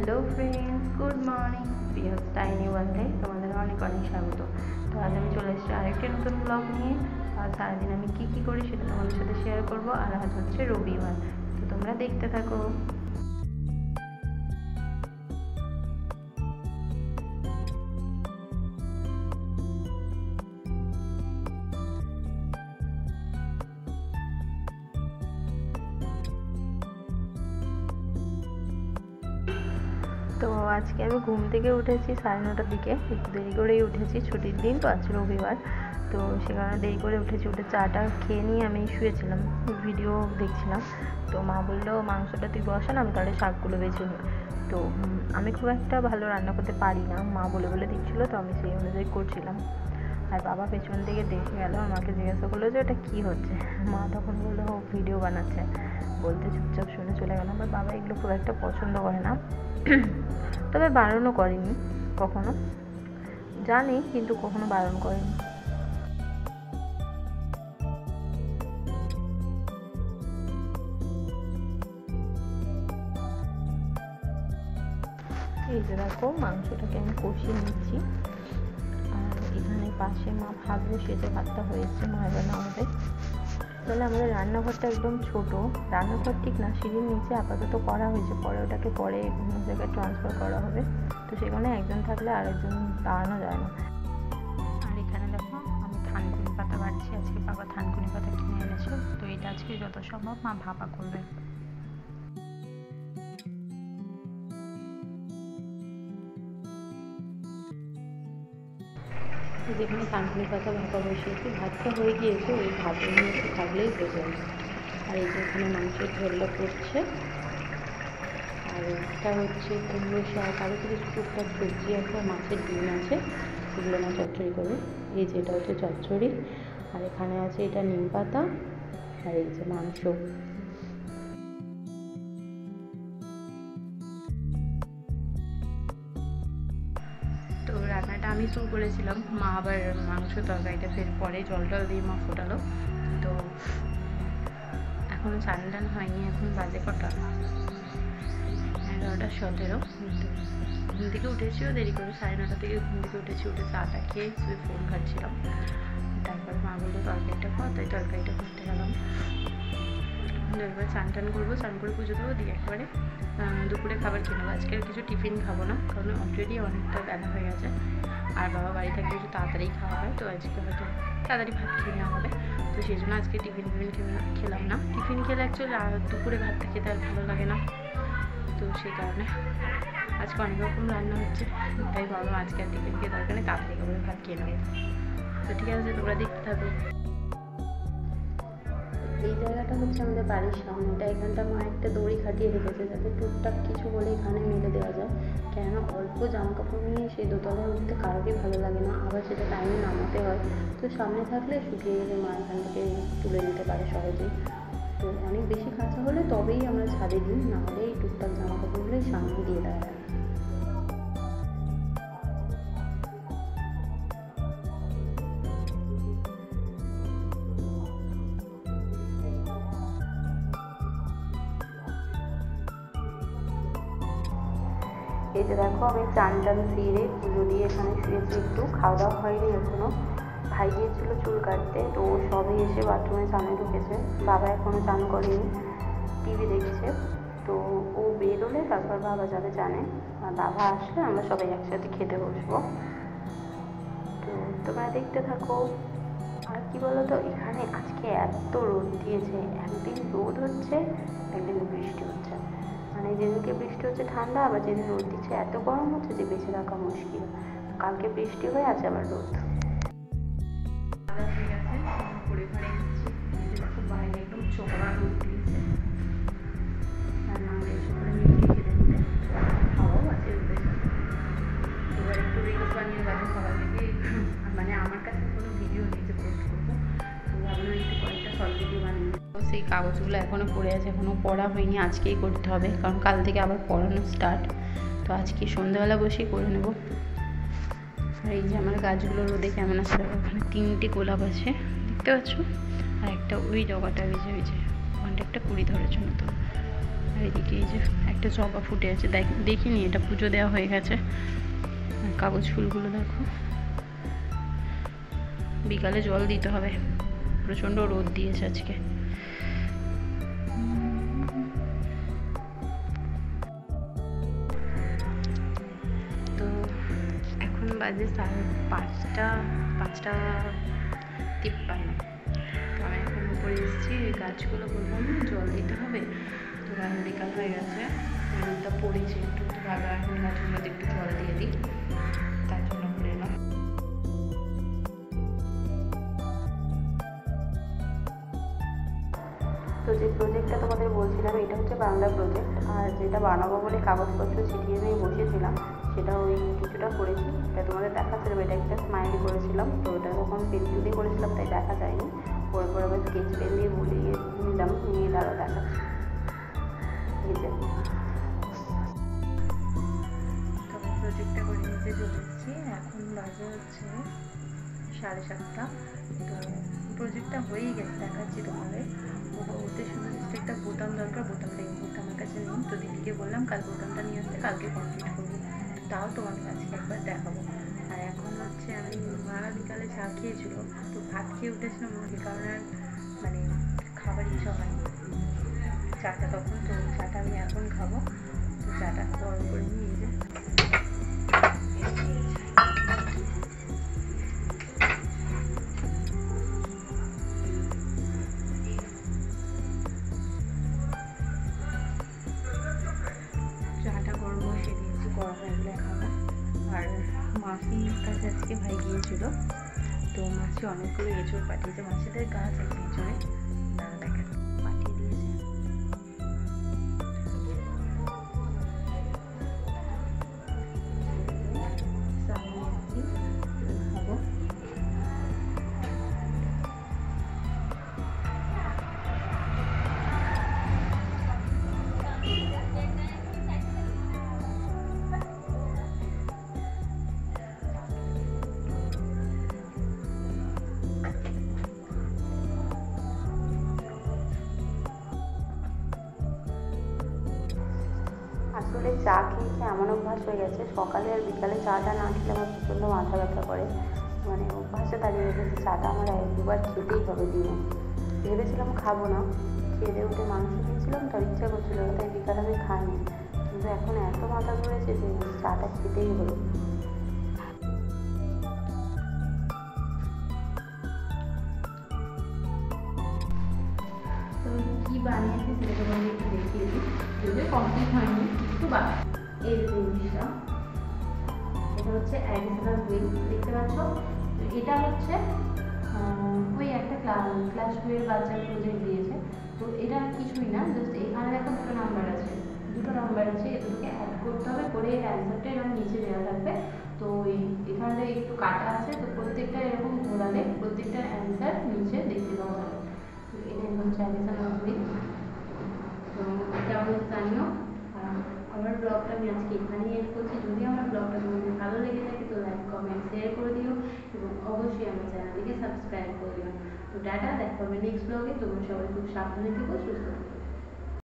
Hello friends, good morning. Prius tiny ওয়ার্ল্ডে তোমাদের অনেক অনেক স্বাগত। তো আজ আমি চলে এসেছি আরেকটি নতুন ব্লগ নিয়ে। আর সারাদিন আমি কী করি সেটা তোমাদের সাথে শেয়ার করবো। আর আজ হচ্ছে রবিবার, তো তোমরা দেখতে থাকো। তো আজকে আমি ঘুম থেকে উঠেছি 9:30টার দিকে, একটু দেরি করেই উঠেছি, ছুটির দিন তো আজ রবিবার। তো সে কারণে দেরি করে উঠেছি। উঠে চাটা খেয়ে নিয়ে আমি শুয়েছিলাম, ভিডিও দেখছিলাম। তো মা বললো মাংসটা তুই বসান, আমি তাহলে শাকগুলো বেছে নিই। তো আমি খুব একটা ভালো রান্না করতে পারি না, মা বলে বলে দিচ্ছিলো, তো আমি সেই অনুযায়ী করছিলাম। আর বাবা পেছন থেকে দেখে গেল, আমাকে জিজ্ঞাসা করলো যে ওটা কী হচ্ছে। মা তখন বললো ও ভিডিও বানাচ্ছে, বলতে চুপচাপ শুনে চলে গেল। আমার বাবা এগুলো খুব একটা পছন্দ করে না, তবে বারণও করেনি কখনো, জানি কিন্তু কখনো বারণ করেনি। এই যে দেখো, মাংসটাকে আমি কষিয়ে নিচ্ছি। আর এখানে পাশে মা ভাত বসিয়েছে, ভাতটা হয়েছে, মা এবার নামাবে। তাহলে আমাদের রান্নাঘরটা একদম ছোট, রান্নাঘর ঠিক না, সিঁড়ির নিচে আপাতত করা হয়েছে, পরে ওটাকে পরে অন্য জায়গায় ট্রান্সফার করা হবে। তো সেখানে একজন থাকলে আরেকজন দাঁড়ানো যায় না। আর এখানে দেখো আমি থানকুনি পাতা বাড়ছি, আজকে বাবা থানকুনি পাতা কিনে এনেছে। তো এটা আজকে যত সম্ভব মা ভাপা করবে। যেখানে থানকুনি পাতা ভাপা বসিয়েছি, ভাতটা হয়ে গিয়েছে, ওই ভাতের মধ্যে থাকলেই হয়ে যাবে। আর এই যে এখানে মাংসের ঝোলটা করছে, আর এটা হচ্ছে কুমড়ো শাক, আরও কিছু টুকটাক সবজি আছে, মাছের ডিম আছে, এগুলো মা চচ্চড়ি করবে। এই যে এটা হচ্ছে চচ্চড়ি, আর এখানে আছে এটা নিম পাতা, আর এই যে মাংস। তো রান্নাটা আমি শুরু করেছিলাম, মা আবার মাংস তরকারিটা ফের পরে জল টল দিয়ে মা ফোটালো। তো এখনও চান টান হয়নি, এখন বাজে কটা 11:17। ঘুম থেকে উঠেছিও দেরি করে, 9:30 থেকে ঘুম থেকে উঠেছি। উঠে চাটা খেয়ে শুধু ফোন ঘাটছিলাম। তারপরে মা বললো তরকারিটা কর, তাই তরকারিটা করতে গেলাম। এবার চান টান করবো, চান করে পুজো দেবো, দিয়ে একবারে দুপুরে খাবার খেয়ে নেবো। আজকে আর কিছু টিফিন খাবো না, কারণ অলরেডি অনেকটা বেলা হয়ে গেছে। আর বাবা বাড়ি থাকলে একটু তাড়াতাড়ি খাওয়া হয়, তো আজকে হয়তো তাড়াতাড়ি ভাত খেয়ে নেওয়া হবে। তো সেই জন্য আজকে টিফিন খেলাম না। টিফিন খেলে অ্যাকচুয়ালি দুপুরে ভাতটা খেতে আর ভালো লাগে না, তো সেই কারণে আজকে অনেক রকম রান্না হচ্ছে। তাই ভাবলাম আজকে আর টিফিন খেয়ে দরকার নেই, তাড়াতাড়ি করে ভাত খেয়ে নেবো। তো ঠিক আছে, তোমরা দেখতে থাকো। এই জায়গাটা হচ্ছে আমাদের বাড়ির সামনেটা, এখানটা মা একটা দড়ি খাটিয়ে রেখেছে যাতে টুকটাক কিছু হলে এখানে মেলে দেওয়া যায়। কেননা অল্প জামা কাপড় নিয়ে সেই দোতলায় উঠতে কারোরই ভালো লাগে না, আবার সেটা টাইমে নামাতে হয়। তো সামনে থাকলে শুকিয়ে গেলে মা এখান থেকে তুলে নিতে পারে সহজেই। তো অনেক বেশি কাঁচা হলে তবেই আমরা ছাদে দিই, না হলে এই টুকটাক জামা কাপড়গুলোই সামনে দিয়ে দেওয়া হয়। এই যে দেখো, আমি চান টান সেরে পুজো দিয়ে এখানে শুয়েছি, একটু খাওয়া দাওয়া হয়নি এখনো। ভাই গিয়েছিল চুল কাটতে, তো ও সবে এসে বাথরুমে চানে ঢুকেছে। বাবা এখনো চান করেনি, টিভি দেখছে। তো ও বেরোলে তারপর বাবা যাবে চানে, আর বাবা আসলে আমরা সবাই একসাথে খেতে বসবো। তো তোমরা দেখতে থাকো। আর কি বলো তো, এখানে আজকে এত রোদ দিয়েছে, একদিন রোদ হচ্ছে, একদিন বৃষ্টি হচ্ছে। মানে যেদিনকে বৃষ্টি হচ্ছে ঠান্ডা, আবার যেদিন রোদ দিচ্ছে এত গরম হচ্ছে যে বেঁচে থাকা মুশকিল। কালকে বৃষ্টি হয়ে আছে, আবার রোদ। বাইরে একদম চড়া রোদ দিয়েছে, আর মা এসে করে মিষ্টি খেতে দিতে খাওয়াও আছে। এবার একটু রিলস বানিয়ে যাবো সকাল থেকে, মানে আমার কাছে কোনো ভিডিও নেই যে পোস্ট করবো, তো ভাবলাম একটু কয়েকটা শর্ট ভিডিও বানিয়ে। সেই কাগজগুলো এখনও পড়ে আছে, এখনও পড়া হয়নি, আজকেই করতে হবে, কারণ কাল থেকে আবার পড়ানো স্টার্ট। তো আজকে সন্ধ্যাবেলা বসেই করে নেব। আর এই যে আমার গাছগুলো রোদে কেমন আছে, ওখানে 3টে গোলাপ আছে দেখতে পাচ্ছ, আর একটা ওই ডগাটা ভিজে ভিজে, ওখানটা একটা কুড়ি ধরেছে মতো। আর এদিকে এই যে একটা জবা ফুটে আছে, দেখিনি, এটা পুজো দেওয়া হয়ে গেছে। কাগজ ফুলগুলো দেখো, বিকালে জল দিতে হবে, প্রচণ্ড রোদ দিয়েছে আজকে। তো এখন বাজে 5:53। তো আমি এখন উপরে এসেছি, গাছগুলো বললাম জল দিতে হবে। তো বিকাল হয়ে গেছে, রোদটা পড়েছে একটু, তো ভালো এখন গাছগুলোতে একটু জল দিয়ে দিই, তার জন্য করে এলাম। তো যে প্রজেক্টটা তোমাদের বলছিলাম, এটা হচ্ছে বাংলা প্রজেক্ট, আর যেটা বানাবো বলে কাগজপত্র ছিটিয়ে দিয়ে বসেছিলাম সেটা ওই কিছুটা করেছি। এটা তোমাদের দেখাচ্ছিলাম, এটা একটা স্মাইলি করেছিলাম, তো ওটা তখন পেন্সিল দিয়ে করেছিলাম তাই দেখা যায়নি, পরে পরে আবার স্কেচ পেন দিয়ে বুলিয়ে নিলাম, নিয়ে দাঁড়া দেখাচ্ছি। এই যে তবে প্রজেক্টটা করে নিতে চলে এসেছি, এখন বাজে হচ্ছে 7:30। তো প্রজেক্টটা হয়েই গেছে, দেখাচ্ছি তোমাদের। ওতে শুধু জাস্ট একটা বোতাম দরকার, বোতামটা এই মুহূর্তে আমার কাছে নেই, তো দিদিকে বললাম কাল বোতামটা নিয়ে আসতে, কালকে কমপ্লিট করবো, তাও তোমাদের আজকে একবার দেখাবো। আর এখন হচ্ছে আমি মারা বিকালে চা খেয়েছিল, তো ভাত খেয়ে উঠেছিলাম, ওই কারণে মানে খাবার ইচ্ছা হয়নি চাটা তখন, তো চাটা আমি এখন খাবো। তো চাটা গরম করে নিয়ে যে চাটা গরম বসিয়ে দিয়েছি, গরম হয়ে গেলে খাবো। আর মাসির কাছে আজকে ভাই গিয়েছিল, তো মাসি অনেকগুলো এঁচড় পাঠিয়েছে, মাসিদের গাছ আছে এঁচড়ে, তারা দেখে পাঠিয়ে দিয়েছে। খাবো। আসলে চা খেয়ে খেয়ে এমন অভ্যাস হয়ে গেছে, সকালে আর বিকালে চাটা না খেলে আমার প্রচণ্ড মাথা ব্যথা করে, মানে অভ্যাসে দাঁড়িয়ে গেছে, চাটা আমার 1-2বার খেতেই হবে দিনে। ভেবেছিলাম খাবো না, খেয়ে উঠে মাংস খেয়েছিলাম, তো ইচ্ছা করছিল তাই বিকালে আমি খাইনি, কিন্তু এখন এত মাথা ধরেছে যে চাটা খেতেই হলো। তো কী বানিয়েছি সেটা তোমাদের একটু দেখিয়ে দিই, যদিও কমপ্লিট হয়নি একটু বাকি। এই যে জিনিসটা, এটা হচ্ছে অ্যাডিশনাল হুইল, দেখতে পাচ্ছ। তো এটা হচ্ছে ওই একটা ক্লাস 2 এর বাচ্চার প্রজেক্ট দিয়েছে, তো এটা কিছুই না, জাস্ট এখানে দেখো দুটো নাম্বার আছে, এ দুটোকে অ্যাড করতে হবে, করে অ্যান্সারটা এরকম নিচে দেওয়া থাকবে। তো এখানে একটু কাটা আছে, তো প্রত্যেকটা এরকম ঘোরালে প্রত্যেকটার অ্যান্সার নিচে দেখতে পাওয়া যাবে। তো এটাই হচ্ছে অ্যাডিশনাল হুইল। তো কেমন জানিও। আমার ব্লগটা আমি আজকে এখানেই এড করছি। যদি আমার ব্লগটা তোমাদের ভালো লেগে থাকে তো লাইক, কমেন্ট, শেয়ার করে দিও, এবং অবশ্যই আমার চ্যানেলটিকে সাবস্ক্রাইব করে দিও। তো টাটা, দেখা হবে নেক্সট ব্লগে। তোমরা সবাই খুব সাবধানে থেকো, সুস্থ থেকো।